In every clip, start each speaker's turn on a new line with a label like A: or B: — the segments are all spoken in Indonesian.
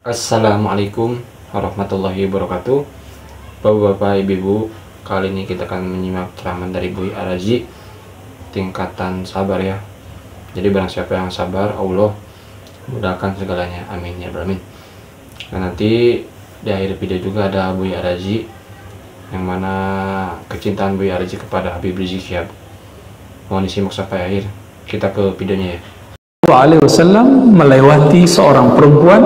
A: Assalamualaikum warahmatullahi wabarakatuh. Bapak-bapak, ibu-ibu, kali ini kita akan menyimak ceramah dari Buya Ar-Razi, tingkatan sabar ya. Jadi barang siapa yang sabar, Allah mudahkan segalanya, amin ya rabbal alamin. Nah, nanti di akhir video juga ada Buya Ar-Razi, yang mana kecintaan Buya Ar-Razi kepada Habib Rizik Syihab. Mohon disimak sampai akhir. Kita ke videonya ya.
B: SAW melewati seorang perempuan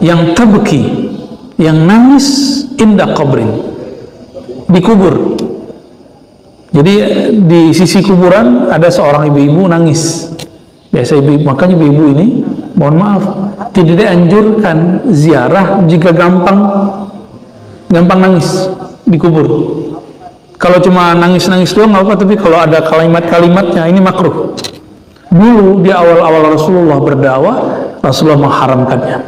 B: yang tabki, yang nangis indah qabrin, di kubur. Jadi di sisi kuburan ada seorang ibu-ibu nangis. Biasa ibu, makanya ibu-ibu ini mohon maaf tidak dianjurkan ziarah jika gampang nangis di kubur. Kalau cuma nangis-nangis doang nggak apa, tapi kalau ada kalimat-kalimatnya ini makruh. Dulu di awal-awal Rasulullah berdakwah, Rasulullah mengharamkannya.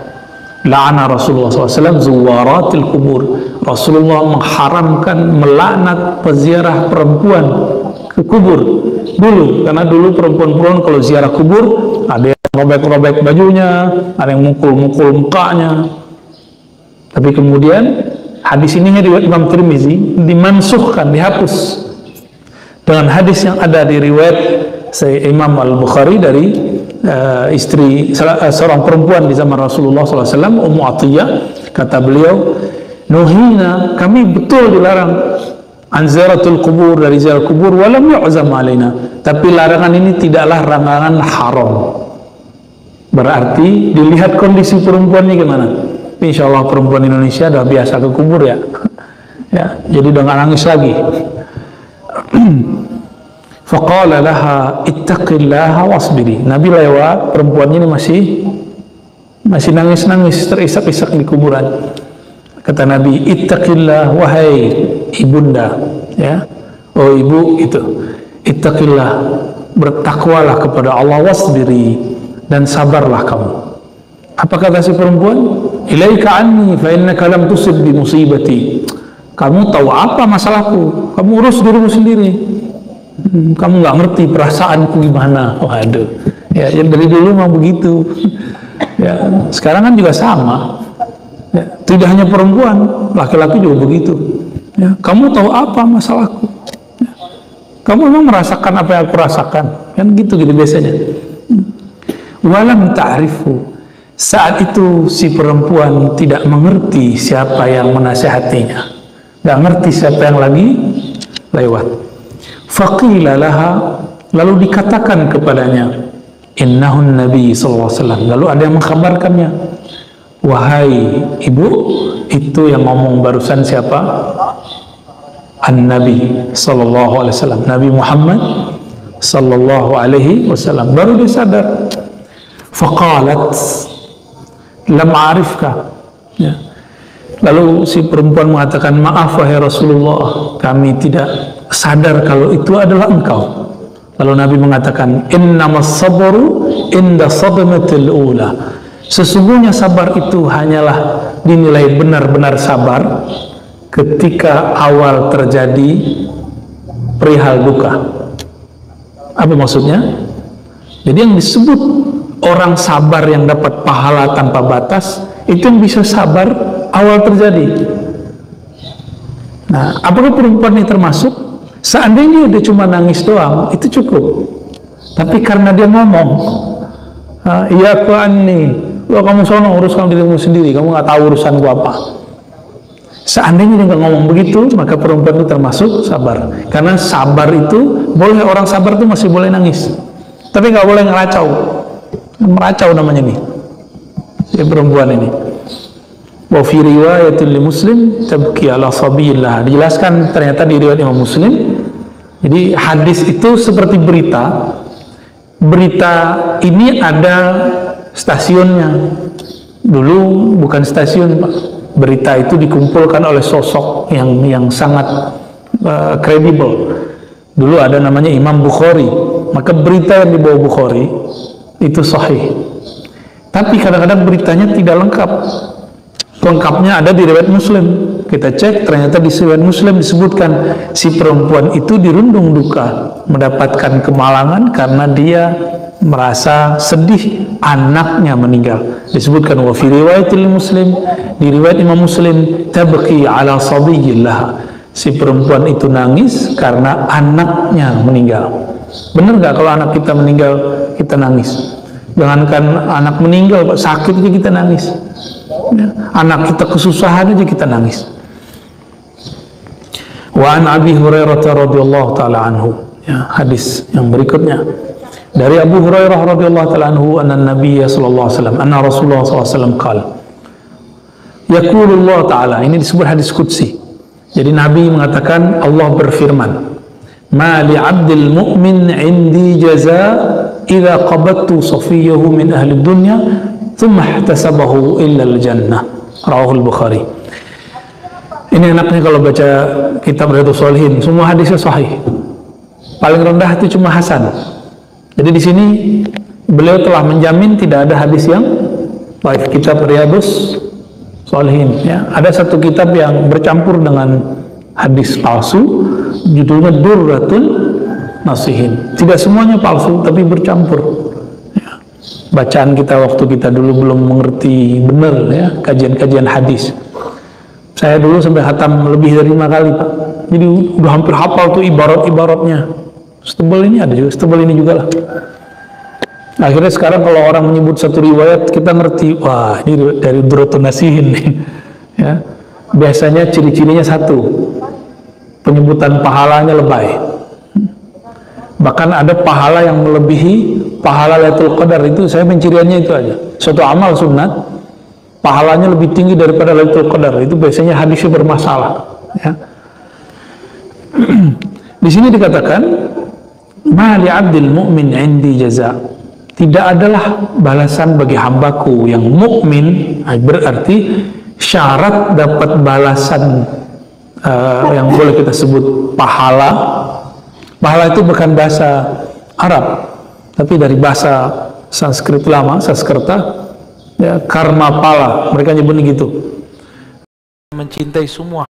B: La'ana Rasulullah SAW zuwaratil kubur. Rasulullah mengharamkan, melaknat peziarah perempuan ke kubur dulu, karena dulu perempuan-perempuan kalau ziarah kubur ada yang robek-robek bajunya, ada yang mukul-mukul mukanya. Tapi kemudian hadis ini riwayat Imam Tirmizi dimansuhkan, dihapus dengan hadis yang ada di riwayat Imam Al-Bukhari dari istri seorang perempuan di zaman Rasulullah SAW, Ummu Atiyah. Kata beliau, nuhina, kami betul dilarang an ziyaratul kubur, dari ziarah kubur, walam yu'zam alaina, tapi larangan ini tidaklah larangan haram. Berarti dilihat kondisi perempuannya gimana. Insya Allah perempuan Indonesia udah biasa ke kubur ya, ya, jadi udah nggak nangis lagi. Faqala laha ittaqillaha wasbiri. Nabi lewat, perempuannya ini masih nangis-nangis, terisak-isak di kuburan. Kata Nabi, ittaqillah, wahai ibunda, ya, oh ibu itu, ittaqillah, bertakwalah kepada Allah, wasbiri, dan sabarlah kamu. Apa kata si perempuan? Ilaika anni fa innaka lam tusib bi musibati. Kamu tahu apa masalahku? Kamu urus dirimu sendiri. Kamu nggak ngerti perasaanku gimana. Waduh, ya, dari dulu memang begitu. Ya, sekarang kan juga sama. Ya, tidak hanya perempuan, laki-laki juga begitu. Ya, kamu tahu apa masalahku? Ya, kamu memang merasakan apa yang aku rasakan, kan gitu biasanya. Walam ta'rifu. Saat itu si perempuan tidak mengerti siapa yang menasihatinya, nggak ngerti siapa yang lagi lewat. Faqila laha, lalu dikatakan kepadanya, innahun Nabi SAW. Lalu ada yang mengkabarkannya, wahai ibu, itu yang ngomong barusan siapa? An-Nabi SAW, Nabi Muhammad SAW. Baru dia sadar. Faqalat lam a'rifka, ya. Lalu si perempuan mengatakan, maaf wahai Rasulullah, kami tidak sadar kalau itu adalah engkau. Lalu Nabi mengatakan, innamas sabru inda sadmatil ula. Sesungguhnya sabar itu hanyalah dinilai benar-benar sabar ketika awal terjadi perihal duka. Apa maksudnya? Jadi yang disebut orang sabar yang dapat pahala tanpa batas, itu yang bisa sabar awal terjadi. Nah, apakah perempuan ini termasuk? Seandainya dia cuma nangis doang, itu cukup. Tapi karena dia ngomong, iya aku anni, kamu sono uruskan dirimu sendiri, kamu nggak tahu urusanku apa. Seandainya dia nggak ngomong begitu, maka perempuan itu termasuk sabar. Karena sabar itu boleh, orang sabar itu masih boleh nangis, tapi nggak boleh ngeracau. Meracau namanya nih, si perempuan ini. Wa fi riwayatil li Muslim tabki ala sabillah. Dijelaskan ternyata di riwayat Imam Muslim. Jadi hadis itu seperti berita. Berita ini ada stasiunnya. Dulu bukan stasiun, Pak. Berita itu dikumpulkan oleh sosok yang sangat kredibel. Dulu ada namanya Imam Bukhari. Maka berita yang dibawa Bukhari itu sahih. Tapi kadang-kadang beritanya tidak lengkap. Lengkapnya ada di riwayat Muslim. Kita cek, ternyata di riwayat Muslim disebutkan si perempuan itu dirundung duka, mendapatkan kemalangan karena dia merasa sedih anaknya meninggal. Disebutkan wa fi riwayatil Muslim, di riwayat Imam Muslim, tabqi ala sabiyillah, si perempuan itu nangis karena anaknya meninggal. Benar nggak kalau anak kita meninggal kita nangis? Jangankan anak meninggal, sakit aja kita nangis. Anak kita kesusahan aja kita nangis. Wa an Abi Hurairah radhiyallahu taala anhu, ya, hadis yang berikutnya dari Abu Hurairah radhiyallahu taala anhu, anna Nabi sallallahu alaihi wasallam, anna Rasulullah sallallahu alaihi wasallam qala, yaqulullah taala, ini disebut hadis qudsi. Jadi Nabi mengatakan, Allah berfirman, ma li 'abdil mu'min 'indi jaza idza qabattu safiyahu min ahli dunya thumma ihtasabahu illa al-jannah. Rawahul Bukhari. Ini enaknya kalau baca kitab Riyadhus Shalihin, semua hadisnya sahih. Paling rendah itu cuma hasan. Jadi di sini beliau telah menjamin tidak ada hadis yang baik. Kitab Riyadhus Shalihin, ya. Ada satu kitab yang bercampur dengan hadis palsu, judulnya Durratul Nasihin. Tidak semuanya palsu, tapi bercampur. Ya. Bacaan kita waktu kita dulu belum mengerti benar, ya, kajian-kajian hadis. Saya dulu sampai khatam lebih dari 5 kali, Pak. Jadi udah hampir hafal tuh ibarat-ibaratnya. Setebal ini ada juga, setebal ini juga lah. Akhirnya sekarang kalau orang menyebut satu riwayat, kita ngerti, wah ini dari Durratun Nasihin nih. Ya. Biasanya ciri-cirinya satu, penyebutan pahalanya lebay. Bahkan ada pahala yang melebihi pahala Lailatul Qadar. Itu saya penciriannya itu aja. Suatu amal sunat, pahalanya lebih tinggi daripada Lailatul Qadar. Itu biasanya hadisnya bermasalah. Ya. Di sini dikatakan, ma li 'abdil mu'min 'indi jaza. Tidak adalah balasan bagi hambaku yang mukmin, berarti syarat dapat balasan yang boleh kita sebut pahala. Pahala itu bukan bahasa Arab, tapi dari bahasa Sanskrit lama, Sanskerta, ya, karma pala, mereka nyebutnya gitu. Mencintai semua.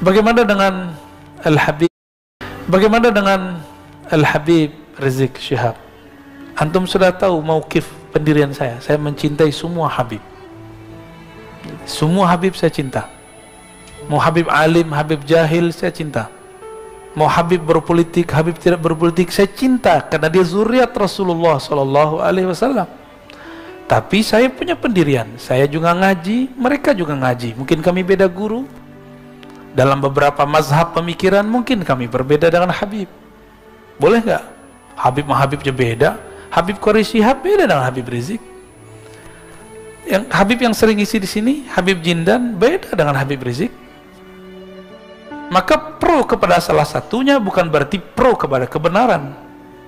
B: Bagaimana dengan Al-Habib? Bagaimana dengan Al-Habib Rizik Syihab? Antum sudah tahu mauqif pendirian saya mencintai semua Habib. Semua Habib saya cinta. Mau Habib alim, Habib jahil, saya cinta. Mau Habib berpolitik, Habib tidak berpolitik, saya cinta karena dia zuriat Rasulullah Sallallahu Alaihi Wasallam. Tapi saya punya pendirian, saya juga ngaji, mereka juga ngaji. Mungkin kami beda guru. Dalam beberapa mazhab pemikiran mungkin kami berbeda dengan Habib. Boleh nggak? Habib sama Habibnya beda. Habib Quraisy Shihab beda dengan Habib Rizik. Yang Habib yang sering isi di sini, Habib Jindan, beda dengan Habib Rizik. Maka pro kepada salah satunya bukan berarti pro kepada kebenaran.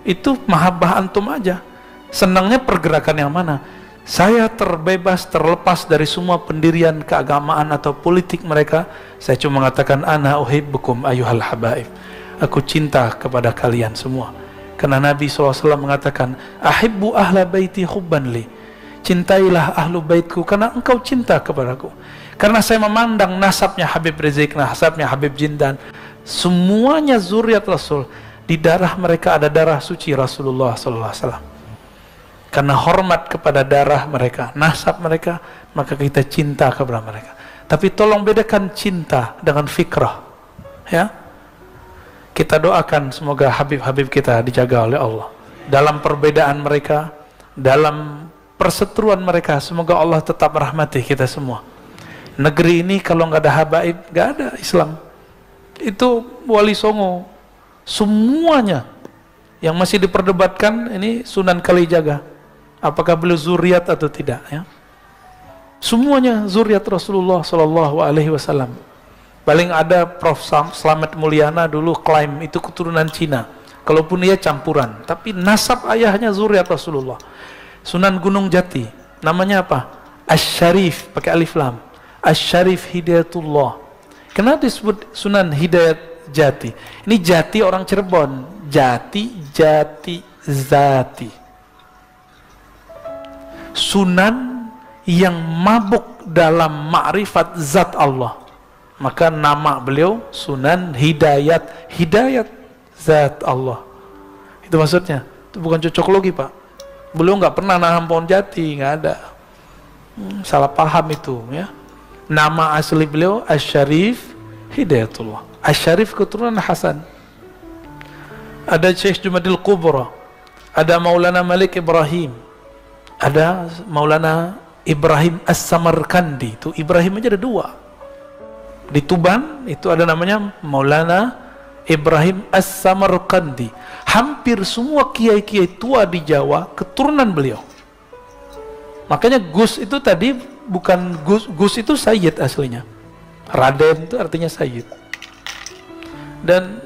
B: Itu mahabbah antum aja. Senangnya pergerakan yang mana? Saya terbebas, terlepas dari semua pendirian keagamaan atau politik mereka. Saya cuma mengatakan, ana uhibbukum ayyuhal habaib. Aku cinta kepada kalian semua. Karena Nabi SAW mengatakan, ahibbu ahla baiti hubban li. Cintailah ahlu baitku karena engkau cinta kepadaku. Karena saya memandang nasabnya Habib Rizik, nasabnya Habib Jindan, semuanya zuriat Rasul. Di darah mereka ada darah suci Rasulullah SAW. Karena hormat kepada darah mereka, nasab mereka, maka kita cinta kepada mereka. Tapi tolong bedakan cinta dengan fikrah. Ya, kita doakan semoga Habib-Habib kita dijaga oleh Allah. Dalam perbedaan mereka, dalam perseteruan mereka, semoga Allah tetap rahmati kita semua. Negeri ini kalau nggak ada habaib, nggak ada Islam. Itu Wali Songo, semuanya yang masih diperdebatkan ini Sunan Kalijaga. Apakah beliau zuriat atau tidak? Ya, semuanya zuriat Rasulullah Sallallahu Alaihi Wasallam. Paling ada Prof. Slamet Mulyana dulu klaim itu keturunan Cina. Kalaupun dia campuran, tapi nasab ayahnya zuriat Rasulullah. Sunan Gunung Jati, namanya apa? Asy-Syarif, pakai alif lam. Asy-Syarif Hidayatullah. Kenapa disebut Sunan Hidayat Jati? Ini Jati orang Cirebon. Jati, Jati, Zati. Sunan yang mabuk dalam ma'rifat zat Allah. Maka nama beliau Sunan Hidayat. Hidayat zat Allah. Itu maksudnya. Itu bukan cocok logi, Pak. Beliau nggak pernah nanam pohon jati, nggak ada. Salah paham itu ya. Nama asli beliau Asy-Syarif Hidayatullah. Asy-Syarif keturunan Hasan. Ada Syekh Jumadil Kubra, ada Maulana Malik Ibrahim, ada Maulana Ibrahim As-Samarkandi. Itu Ibrahim aja ada dua. Di Tuban itu ada namanya Maulana Ibrahim As-Samarkandi. Hampir semua kiai-kiai tua di Jawa keturunan beliau. Makanya Gus itu tadi bukan Gus, Gus itu Sayyid aslinya. Raden itu artinya Sayyid. Dan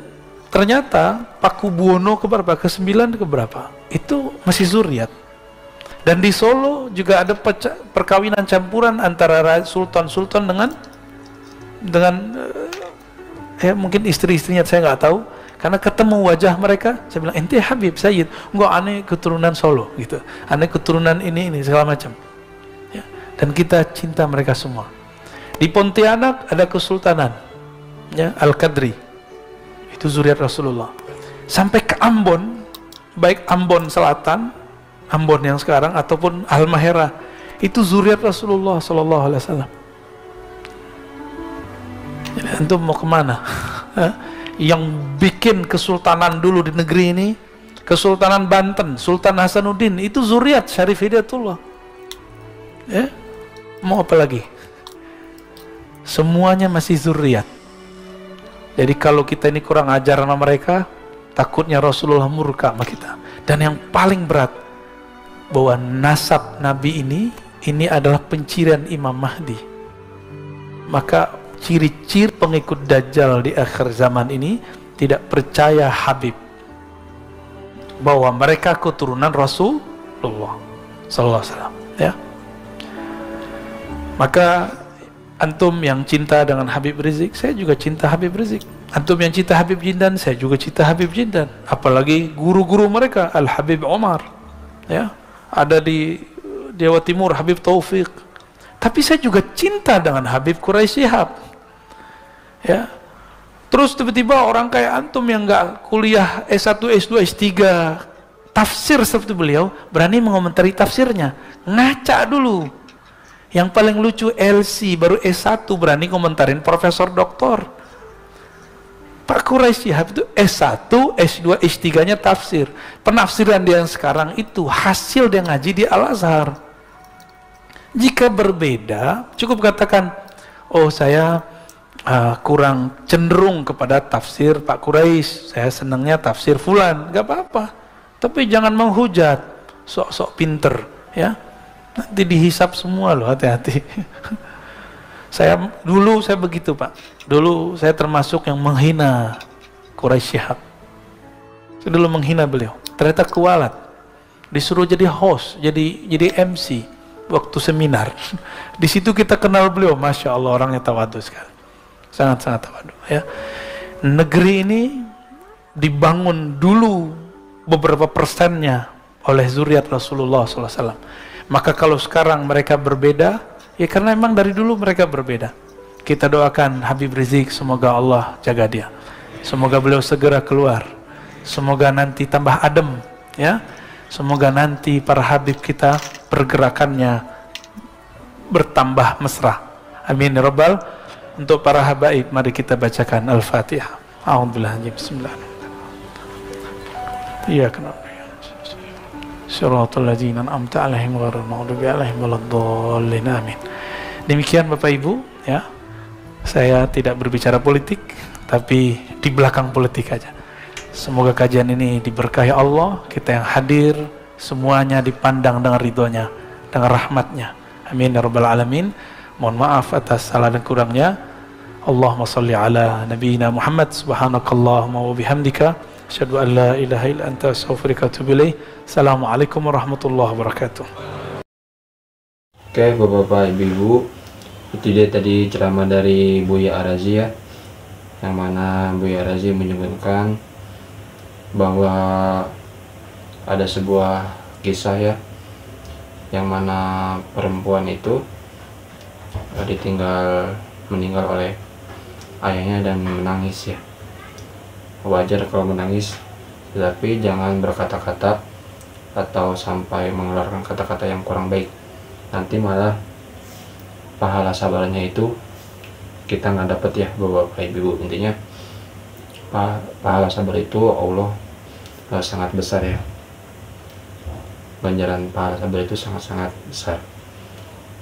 B: ternyata Paku Buwono keberapa? Ke-9 keberapa? Itu masih zuriat. Dan di Solo juga ada perkawinan campuran antara sultan-sultan dengan mungkin istri-istrinya, saya nggak tahu. Karena ketemu wajah mereka, saya bilang, ente Habib Sayyid, enggak, aneh keturunan Solo gitu, aneh keturunan ini segala macam ya. Dan kita cinta mereka semua. Di Pontianak ada kesultanan ya, Al-Qadri, itu zuriat Rasulullah. Sampai ke Ambon, baik Ambon Selatan, Ambon yang sekarang, ataupun Halmahera, itu zuriat Rasulullah Sallallahu Alaihi Wasallam. Jadi antum mau kemana? Yang bikin kesultanan dulu di negeri ini, Kesultanan Banten, Sultan Hasanuddin, itu zuriat Syarif Hidayatullah ya. Mau apa lagi? Semuanya masih zuriat. Jadi kalau kita ini kurang ajar sama mereka, takutnya Rasulullah murka sama kita. Dan yang paling berat, bahwa nasab Nabi ini adalah pencirian Imam Mahdi. Maka ciri-ciri pengikut Dajjal di akhir zaman ini tidak percaya Habib, bahwa mereka keturunan Rasulullah Sallallahu Alaihi Wasallam ya. Maka antum yang cinta dengan Habib Rizik, saya juga cinta Habib Rizik. Antum yang cinta Habib Jindan, saya juga cinta Habib Jindan. Apalagi guru-guru mereka, Al-Habib Omar ya, ada di Jawa Timur Habib Taufik. Tapi saya juga cinta dengan Habib Quraisy Shihab ya. Terus tiba-tiba orang kayak antum yang nggak kuliah S1, S2, S3 tafsir seperti beliau, berani mengomentari tafsirnya. Ngaca dulu. Yang paling lucu LC baru S1 berani komentarin profesor doktor. Pak Quraisy Shihab itu S1, S2, S3 nya tafsir. Penafsiran dia yang sekarang itu hasil dia ngaji di Al-Azhar. Jika berbeda, cukup katakan, oh saya kurang cenderung kepada tafsir Pak Quraisy, saya senangnya tafsir fulan, gak apa-apa. Tapi jangan menghujat, sok-sok pinter ya, nanti dihisap semua loh, hati-hati. Dulu saya begitu Pak, dulu saya termasuk yang menghina Quraisy Shihab. Saya dulu menghina beliau, ternyata kualat, disuruh jadi host, jadi MC waktu seminar. Di situ kita kenal beliau, masya Allah, orangnya tawadhu sekali, sangat-sangat tawadhu ya. Negeri ini dibangun dulu beberapa persennya oleh zuriat Rasulullah SAW. Maka kalau sekarang mereka berbeda, ya karena memang dari dulu mereka berbeda. Kita doakan Habib Rizik, semoga Allah jaga dia, semoga beliau segera keluar, semoga nanti tambah adem ya, semoga nanti para Habib kita pergerakannya bertambah mesra, amin ya rabbal. Untuk para habaib, mari kita bacakan Al-Fatihah. A'udzubillahi bismillahirrahmanirrahim. Iyyaka na'budu shiratal ladzina an'amta 'alaihim ghairil maghdubi 'alaihim waladdallin. Amin. Demikian Bapak Ibu ya. Saya tidak berbicara politik, tapi di belakang politik aja. Semoga kajian ini diberkahi Allah, kita yang hadir semuanya dipandang dengan ridhonya, dengan rahmatnya. Amin ya rabbal alamin. Mohon maaf atas salah dan kurangnya. Allahumma salli ala nabiyyina Muhammad, subhanakallahumma wa bihamdika, asyhadu an la ilaha illa anta, astaghfiruka wa atubu ilaik. Assalamualaikum warahmatullahi wabarakatuh.
A: Oke Bapak-bapak, Ibu-ibu, itu dia tadi ceramah dari Buya Ar-Razi ya, yang mana Buya Ar-Razi menyebutkan bahwa ada sebuah kisah ya, yang mana perempuan itu meninggal oleh ayahnya dan menangis ya. Wajar kalau menangis, tetapi jangan berkata-kata atau sampai mengeluarkan kata-kata yang kurang baik, nanti malah pahala sabarnya itu kita nggak dapet ya Bapak Ibu. Intinya pahala sabar itu Allah sangat besar ya, ganjaran pahala sabar itu sangat-sangat besar.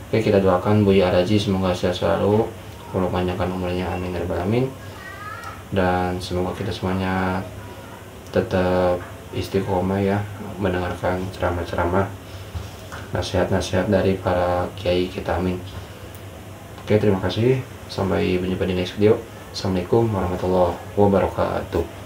A: Oke, kita doakan Buya Araji semoga sehat selalu, Allah panjangkan umurnya, amin ya rabbal alamin. Dan semoga kita semuanya tetap istiqomah ya mendengarkan ceramah-ceramah, nasihat-nasihat dari para kiai kita, amin. Oke, terima kasih, sampai berjumpa di next video. Assalamualaikum warahmatullahi wabarakatuh.